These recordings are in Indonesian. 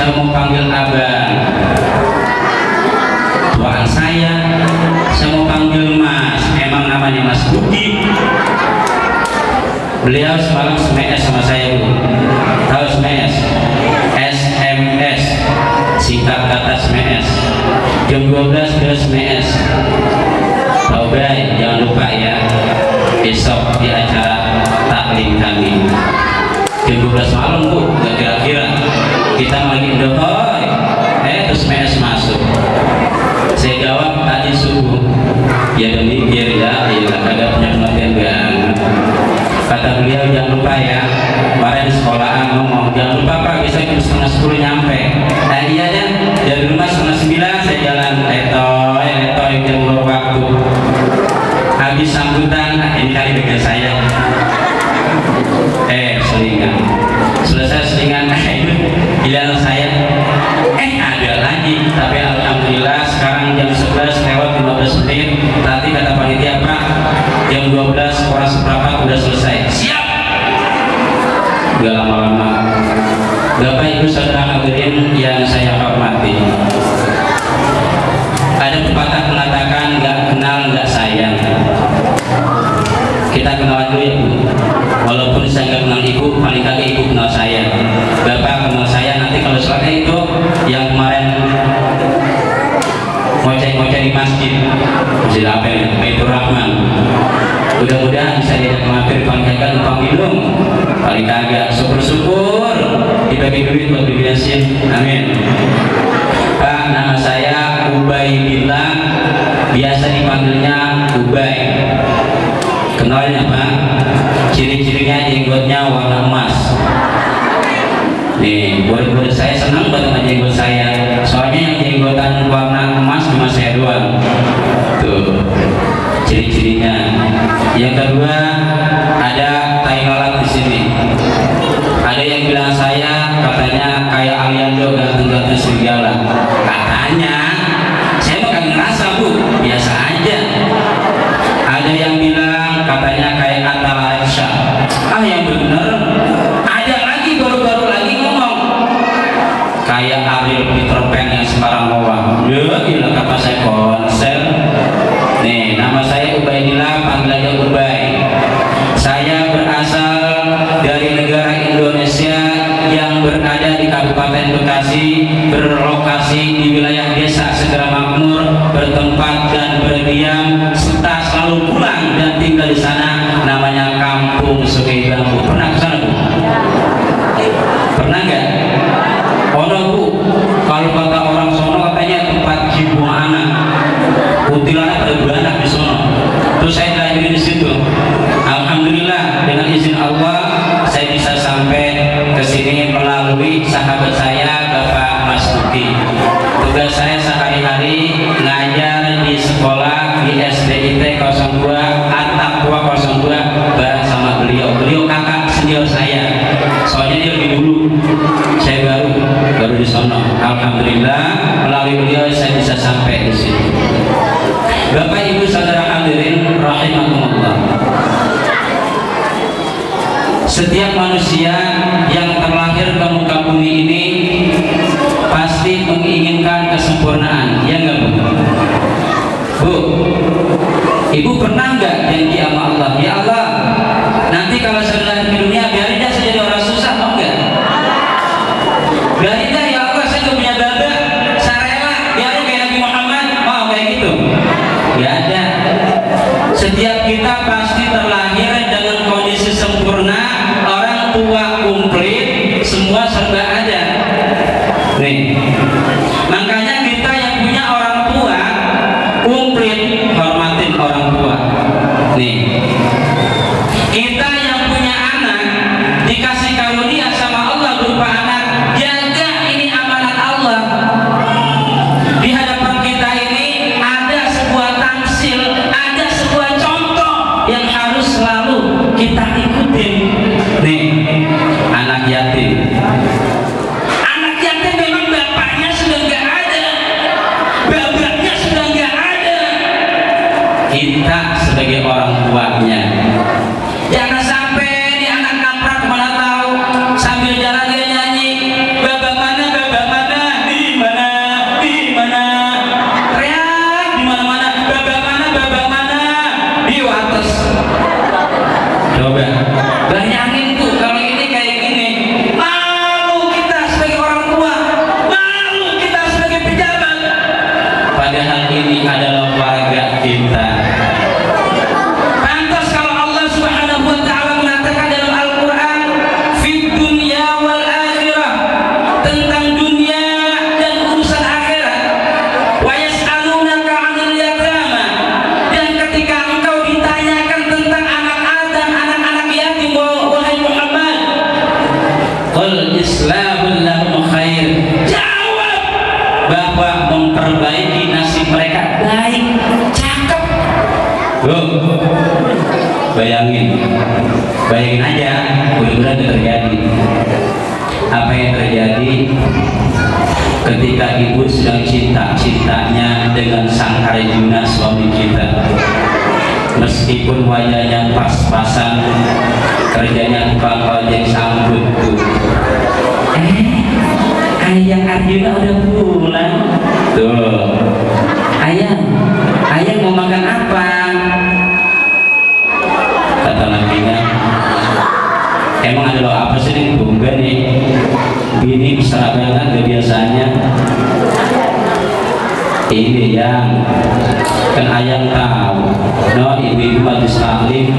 saya mau panggil abang. Tuaan saya mau panggil mas, emang namanya Mas Budi. Beliau semalam SMS sama saya, Bu. Tahu SMS? SMS, singkat kata SMS. Jam 12 beliau SMS. Tahu guys, jangan lupa ya, besok di acara taklim kami jam 12 malam, Bu. Gak kira-kira kita lagi dohoi, terus SMS masuk. Saya jawab tadi subuh, ya demi ya agak punya kematian banget. Kata beliau, jangan lupa ya, kemarin di sekolahan ngomong, jangan lupa Pak, bisa jam 9:30 nyampe. Nah iya ya, dari rumah 8:30 saya jalan letoy jam waktu. Habis sambutan, ini kali dengan saya. Selingan. Selesai selingan, itu giliran saya. Ada lagi, tapi alhamdulillah sekarang jam 11 lewat 15 menit. Tadi kata panitia Pak, jam 12 kurang seperempat udah selesai. Siap. Gak lama-lama. Bapak Ibu saudara hadirin yang saya hormati, ada pepatah mengatakan gak kenal gak sayang. Kita kenalan dulu ya Bu. Walaupun saya gak kenal Ibu, paling kagak Ibu kenal saya. Bapak kenal saya, nanti kalau selesai itu yang kemarin ngoceh-ngoceh di masjid apa ya, Baitur Rahman, mudah-mudahan bisa diajak mampir, paling kagak numpang minum, paling kagak syukur-syukur dibagi duit buat beli bensin, amin. Pak, nama saya Ubay Billah, biasa dipanggilnya Ubay. Kenalnya Pak, ciri-cirinya jenggotnya warna emas. Nih, buat saya senang banget sama jenggot saya. Soalnya yang jenggotan warna emas cuma saya doang. Tuh, ciri-cirinya. Yang kedua, ada tai lalat di sini. Ada yang bilang saya katanya kayak Aliando ganteng-ganteng serigala. Katanya, saya mah kagak ngerasa Bu, biasa aja. Ada yang bilang katanya kayak Atta Laisha. Yang bener. Ada lagi baru-baru lagi ngomong kayak Ariel Peter Pan yang Semarang Mawar. Ya gila, kata saya konser. Nih, nama saya Ubaidillah, panggil aja Ubay. Saya berasal dari negara Indonesia yang berada di Kabupaten Bekasi, berlokasi di wilayah desa Segera Makmur, bertempat dan berdiam serta selalu pulang dan tinggal di sana, namanya Kampung Sungai Bambu. Pernah ke sana Bu? Pernah nggak? Ono Bu, kalau kata orang sono katanya tempat jibu anak, kuntilanak pada beranak di sono. Terus saya dilahirin di situ. Alhamdulillah dengan izin Allah saya bisa sampai ke sini melalui sahabat saya Bapak Mas Budi. Tugas saya sehari-hari ngajar di sekolah di SDIT 02 At-Taqwa 02 bareng sama beliau. Beliau kakak senior saya. Soalnya dia lebih dulu. Saya baru di sono. Alhamdulillah melalui beliau saya bisa sampai di sini. Bapak Ibu saudara hadirin rahimakumullah. Setiap manusia yang terlahir ke muka bumi ini pasti menginginkan kesempurnaan, ya enggak Bu? Bu, Ibu pernah nggak janji sama Allah, ya Allah, nanti kalau saya lahir di dunia biarin dah saya jadi orang susah, mau nggak? Biarin dah ya Allah, saya nggak punya baba, saya rela biarin kayak Nabi Muhammad, mau kayak gitu? Nggak ada. Setiap kita pasti terlahir dengan kondisi sempurna, orang tua komplit, semua serba ada. Nih, makanya kita yang punya orang tua komplit, hormatin orang tua. Nih, kita yang punya anak dikasih karunia sama Allah berupa anak, jaga ini amanat Allah. Di hadapan kita ini ada sebuah tamsil, ada sebuah contoh yang harus selalu kita ikutin. Nih, anak yatim. Anak yatim memang bapaknya sudah nggak ada, babaknya sudah nggak ada. Kita sebagai orang tuanya, jangan sampai di anak naprak mana tahu sambil jalan dia nyanyi, babak mana, babak mana. tentang dunia dan urusan akhirat. Wa yas'alunaka 'anil yatama, dan ketika engkau ditanyakan tentang anak Adam, anak-anak yatim, wahai Muhammad, qul islahul lahum khair, jawab bahwa memperbaiki nasib mereka baik. Cakep. Bayangin aja, mudah-mudahan itu terjadi. Apa yang terjadi ketika ibu sedang cinta-cintanya dengan sang Arjuna, suami kita, meskipun wajahnya pas-pasan, kerjanya tukang ojek sambut tuh, ayang Arjuna udah pulang tuh. Ayang mau makan apa? Kata lakinya, emang ada lo apa sih nih? Bukan nih, bini besar banget gak biasanya. Ini yang kan ayang tahu, no, ibu-ibu habis taklim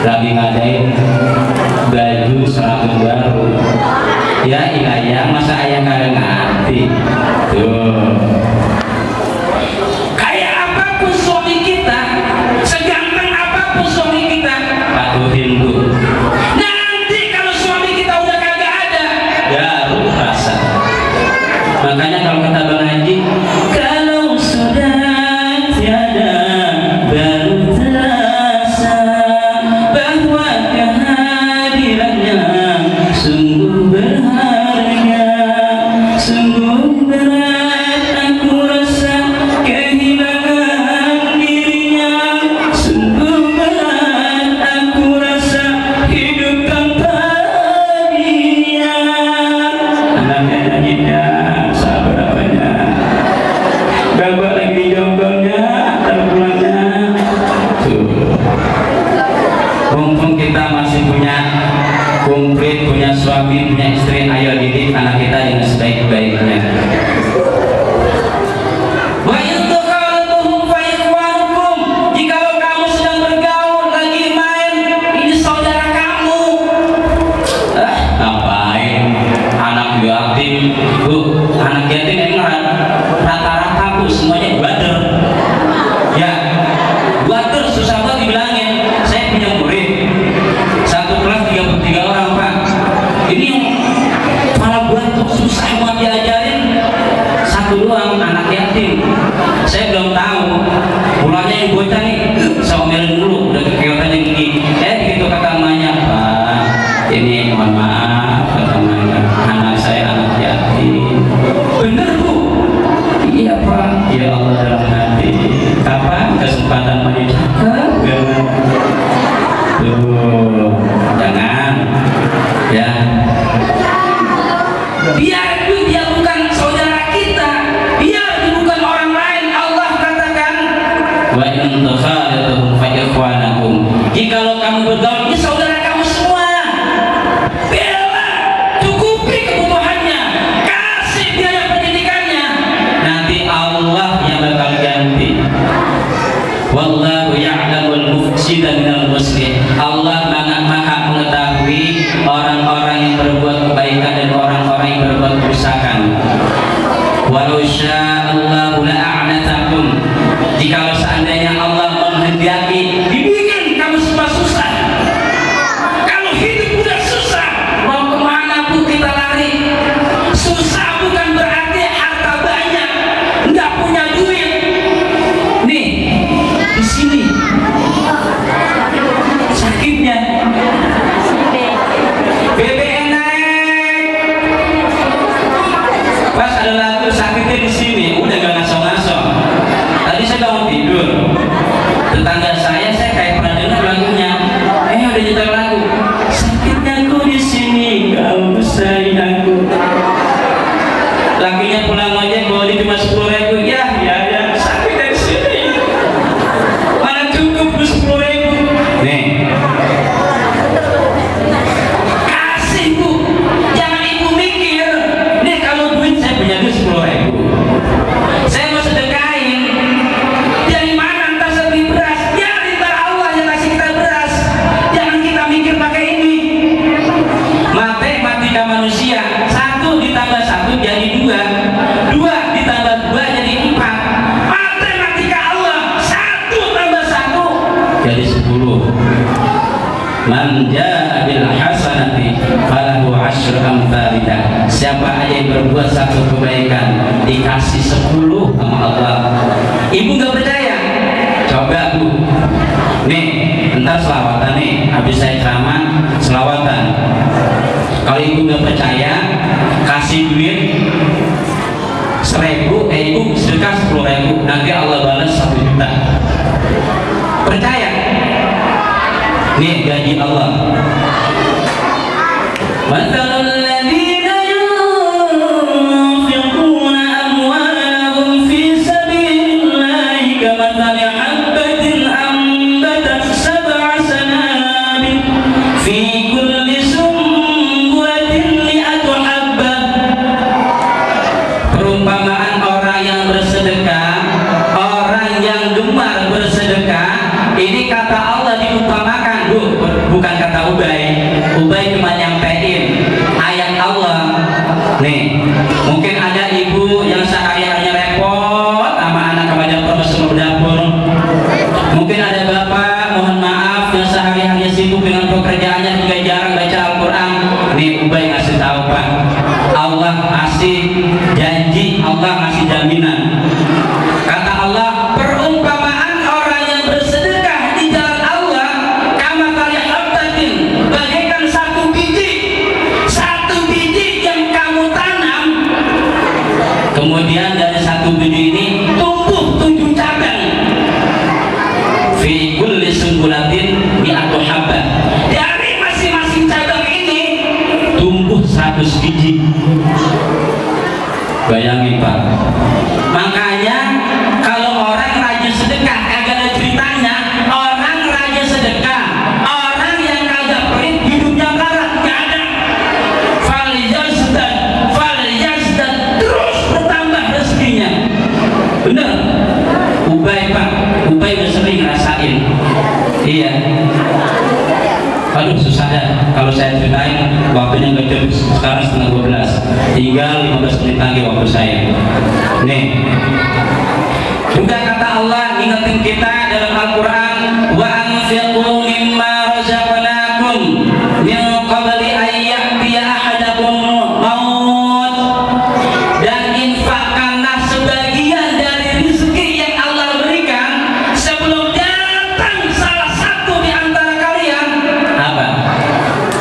lagi ngadain baju seragam baru. Ya ayang, masa ayang kagak ngerti tuh. Kayak apapun suami kita, seganteng apapun suami kita, patuhin tuh. Nanti kalau suami kita udah kagak ada, baru rasa. Makanya kalau kata Bang Haji, kalau sudah tiada baru terasa bahwa kehadirannya sungguh berharga, sungguh berat aku rasa kehilangan dirinya, sungguh berat aku rasa hidup tanpa dia. Anaknya nyanyinya sabar apanya, bapak lagi jonggolnya terpulangnya tuh. Mumpung kita masih punya komplit, punya suami, punya istri, ayo didik anak kita dengan sebaik-baiknya. Wa yadkhaluhum fa ikhwanukum, jikalau kamu sedang bergaul lagi main, ini saudara kamu. Ngapain anak yatim? Anak yatim emang rata-rata aku semuanya bader. Ya, bader susah banget dibilangin. Saya punya murid satu kelas 33 orang, Pak. Ini yang malah buat susah buat diajarin satu doang, anak yatim. Saya belum tahu mulanya yang bocah nih somelin dulu, udah kekeotannya gini. Begitu kata emaknya, Pak, ini mohon maaf, kata emaknya, anak saya anak yatim. Bener Bu? Iya Pak. Ya Allah dalam hati, kapan kesempatan menikah? Tuh, jangan ya. Biar dia bukan saudara kita, biar dia bukan orang lain. Allah katakan, wa in takhalatuhum fa ikhwanakum, jikalau kamu bergaul, ini saudara kamu semua. Bela, cukupi kebutuhannya, kasih biaya pendidikannya, nanti Allah yang bakal ganti. Wallahu ya'lamul mufsida minal muslih. Allah maha mengetahui orang-orang yang berbuat kebaikan dan orang-orang yang berbuat kerusakan. Walau sya'allahu la'anatakum, jikalau seandainya Allah menghendaki dibikin kamu semua susah. Kalau hidup udah susah, mau kemana pun kita lari. Susah bukan berarti harta banyak, nggak punya duit. Nih, di sini sakitnya, BBM naik, pas ada lagu sakitnya di sini, udah gak ngaso-ngaso. Tadi saya bangun tidur, tetangga saya kayak pernah dengar lagunya, udah nyetel lagu, sakitnya aku di sini, kau sayang aku. Lakinya pulang ojek bawa dia cuma 10.000, ya sakit dari sini, mana cukup 10.000. Nih, kasih Bu, jangan ibu mikir, nih kalau duit saya punya duit 10.000, saya mau sedekahin, dari mana entar saya beli beras, ya entar Allah yang kasih kita beras, jangan kita mikir pakai ini. Matematika manusia, 1 ditambah 1 satu jadi dua, dua ditambah dua jadi empat. Matematika Allah, satu tambah satu jadi 10. Man jaa bil hasanati falahu asyru amsalha. Siapa aja yang berbuat satu kebaikan dikasih 10 sama Allah. Ibu nggak percaya? Coba Bu. Nih, entar selawatan nih. Habis saya ceramah, selawatan. Kalau ibu nggak percaya, kasih duit 1.000, ibu sedekah 10.000, nanti Allah balas 1 juta. Percaya? Nih gaji Allah. Mathalul ladzina yunfiquna amwalahum fi sabilillahi kamathali habbatin ambatat sab'a sanabil fi kulli sumbulatin mi'atu habbah. Perumpamaan orang yang bersedekah, orang yang gemar bersedekah, ini kata Allah diumpamakan. Bukan kata Ubay. Ubay cuma nyampein ayat Allah. Nih, mungkin ada ibu yang sehari-harinya repot sama anak kepada profesor dapur. Mungkin ada bapak, mohon maaf, yang sehari-harinya sibuk dengan pekerjaannya juga jarang baca Al-Quran. Nih Ubay ngasih tahu Pak, Allah ngasih janji, Allah ngasih jaminan. Kata Allah, perumpamaan orang yang bersedekah di jalan Allah bagaikan satu biji yang kamu tanam, kemudian dari satu biji ini tumbuh 7 cabang. Fi kulli sumbulatin mi'atu habbah. Dari masing-masing cabang ini tumbuh 100 biji. Bayangin Pak. Makanya kalau orang rajin sedekah, kagak ada ceritanya. Orang rajin sedekah, orang yang kagak pelit hidupnya karat, gak ada. Falyazdan terus bertambah rezekinya. Bener. Ubay Pak, Ubay udah sering ngerasain. Iya. Aduh susah dah kalau saya ceritain, waktunya nggak cukup. Sekarang setengah 12, tinggal 15 menit lagi waktu saya. Nih, juga kata Allah ingetin kita dalam Al-Quran, wa anfiqu mimma razaqnakum min qabli an ya'tiya ahadakum maut. Dan infakkanlah sebagian dari rezeki yang Allah berikan sebelum datang salah satu di antara kalian apa?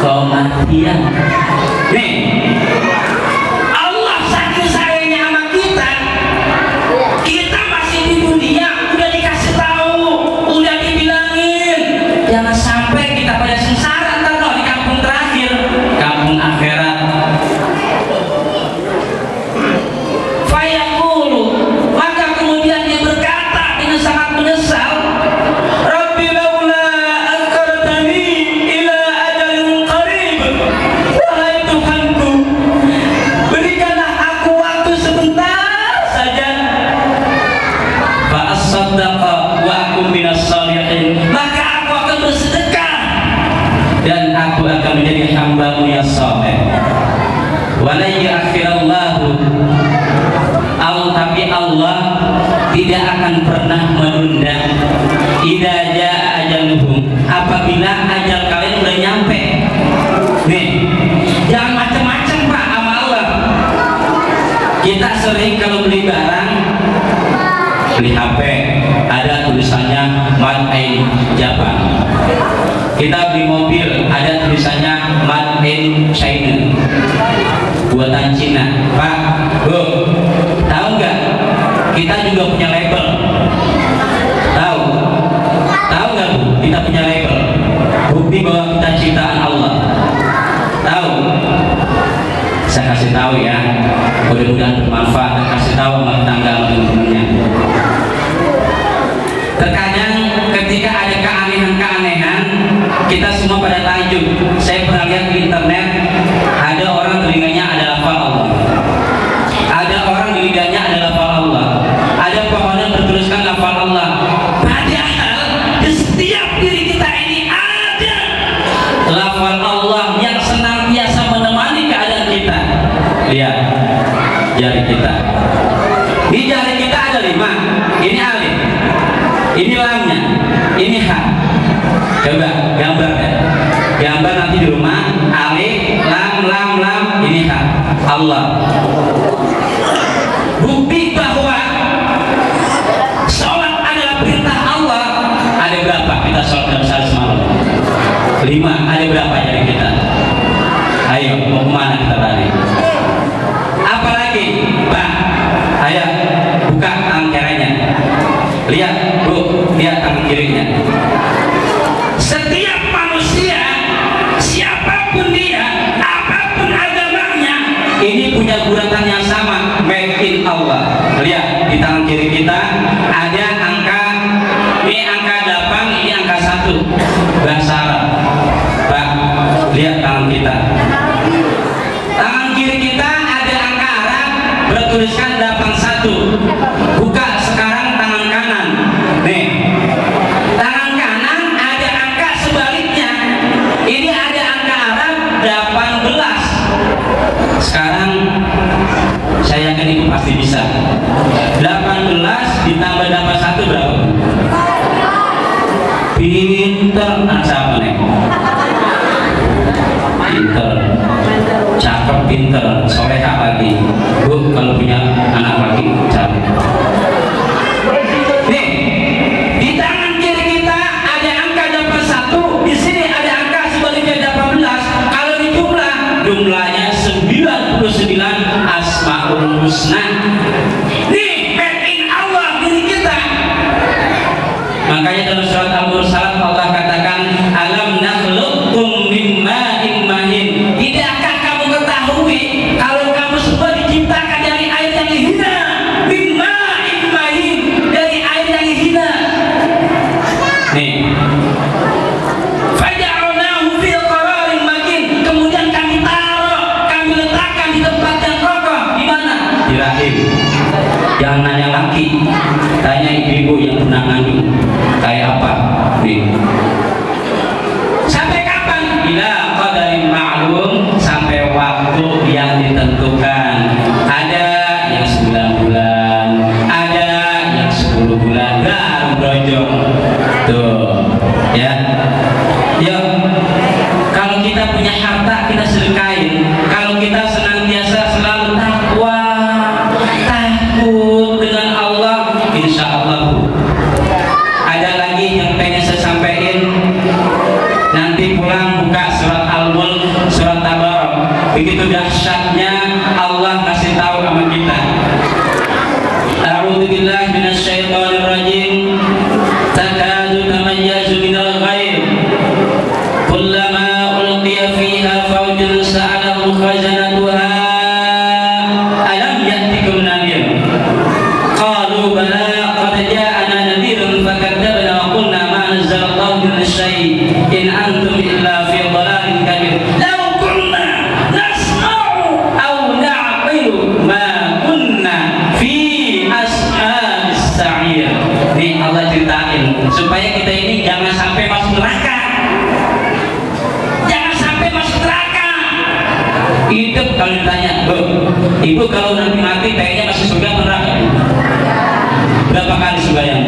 Kematian. Nih, Allah saking sayangnya sama kita, kita masih di dunia udah dikasih tahu, udah dibilangin, jangan sampai kita pada sengsara ntar di kampung terakhir, kampung akhirat. Fayaqulu, maka kemudian dia berkata dengan sangat menyesal, Rabbi laula akhartani ila ajalin qarib. Wahai Tuhanku, berikanlah aku waktu sebentar saja. Fa as-saddaqa wa akum minas shalihin. Maka aku akan bersedekah dan aku akan menjadi hamba-Mu yang saleh. Wa la ya'khirallahu, tapi Allah tidak akan pernah menunda. Idza jaa ajaluhum, apabila ajal kalian udah nyampe. Nih, jangan macam-macam Pak sama Allah. Kita sering kalau beli barang, beli HP, ada tulisannya Made in Japan. Kita beli mobil, ada tulisannya Made in China, buatan Cina. Pak, Bu, tahu nggak? Kita juga punya label. Tahu? Tahu nggak Bu? Kita punya label. Bukti bahwa kita ciptaan Allah. Tahu? Saya kasih tahu ya. Mudah-mudahan bermanfaat dan kasih tahu sama tetangga teman-temannya. Terkadang ketika ada keanehan-keanehan, kita semua pada takjub. Saya pernah lihat di internet, ada orang telinganya ada lafal Allah, ada orang di lidahnya ada lafal Allah, ada pohonan bertuliskan lafal Allah. Padahal di setiap diri kita ini ada lafal Allah yang senantiasa menemani keadaan kita. Lihat, jari kita. Di jari kita ada 5. Ini alif, ini lamnya, ini ha. Coba gambar ya. Gambar nanti di rumah. Alif, lam, ini ha. Allah. Bukti bahwa sholat adalah perintah Allah. Ada berapa kita sholat dalam sehari semalam? 5. Ada berapa jari kita? Ayo, mau kemana kita tadi? Apalagi, Pak? Ayo, buka tangan kirinya. Lihat, Bu, lihat tangan kirinya. Setiap manusia, siapapun dia, apapun agamanya, ini punya guratan yang sama, made in Allah. Lihat di tangan kiri kita ada angka, ini angka 8, ini angka 1, bahasa Arab. Pak, lihat tangan kita. Tangan kiri kita ada angka Arab bertuliskan 81. Buka sekarang tangan kanan. Nih, tangan kanan ada angka sebaliknya. Ini ada angka Arab 18. Sekarang saya yakin ibu pasti bisa. 18 ditambah 81 berapa? Pinter. Anak siapa nih? Pinter, cakep, pinter, soleha lagi. Bu, kalau punya anak lagi cakep. Nih, di tangan kiri kita ada angka 81, di sini ada angka sebaliknya 18. Kalau dijumlah, jumlahnya 99 Asmaul Husna. Nih, made in Allah diri kita. Makanya dalam surat Al-Mursalat Allah katakan, alam nakhluqkum min ma'in mahin. Tidakkah kamu ketahui kalau kamu semua diciptakan dari air yang hina? Min ma'in mahin, dari air yang hina. Nih, faja'alnahu fi qararin makin. Kemudian kami taruh, kami letakkan di tempat yang kokoh. Di mana? Di rahim. Jangan nanya laki, tanya ibu-ibu yang pernah ngandung. Kayak apa? Nih. Sampai kapan? Ila qadarin ma'lum, sampai waktu yang ditentukan. Ada yang 9 bulan, ada yang 10 bulan, baru brojong. Tuh, ya. Yuk, kalau kita punya harta kita sedekahin. Kalau kita senantiasa selalu takwa, takut dengan Allah, insya Allah. Ada lagi yang pengen saya sampaikan. Nanti pulang buka surat Al-Mulk, surat Tabarak. Begitu dahsyatnya Allah kasih tahu sama kita. A'udzubillahi minasyaitonir rajim. Takadu tamayyazu minal ghaib. Kullama ulqiya fiha fawjun sa'alahum khazanatuha alam ya'tikum nadhir. Qalu bala qad ja'ana nadhirun fakadzabna wa qulna ma nazzalallahu min syai' in antum illa fi dhalalin kabir. Law kunna nasma'u aw na'qilu ma kunna fi ashabis sa'ir. Nih Allah ceritain supaya kita ini jangan sampai masuk neraka. Jangan sampai masuk neraka. Hidup kalau ditanya, Bu, Ibu kalau nanti mati kayaknya masuk surga atau neraka? Berapa kali sembahyang?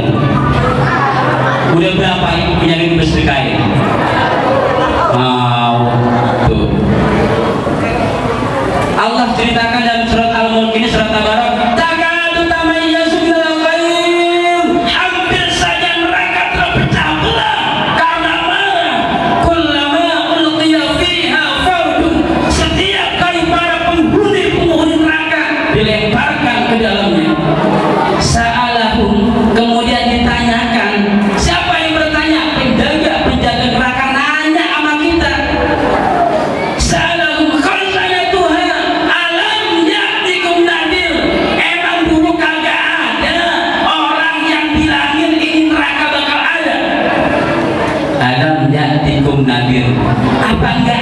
Udah berapa ibu punya duit bersedekah? Mau tuh. Allah ceritakan dalam surat Al-Mulk ini, surat Tabarak, takadu tamayyazu minal ghaib. Hampir saja neraka terpecah belah. Karena mana? Kullama ulqiya fiha fawjun. Setiap kali para penghuni neraka dilemparkan ke dalamnya, sa'alahum, kemudian ditanyakan. Siapa yang bertanya? Penjaga neraka nanya sama kita. Sa'alahum khazanatuha alam ya'tikum nadhir. Emang dulu kagak ada orang yang bilangin ini neraka bakal ada? Alam ya'tikum nadhir. Apa enggak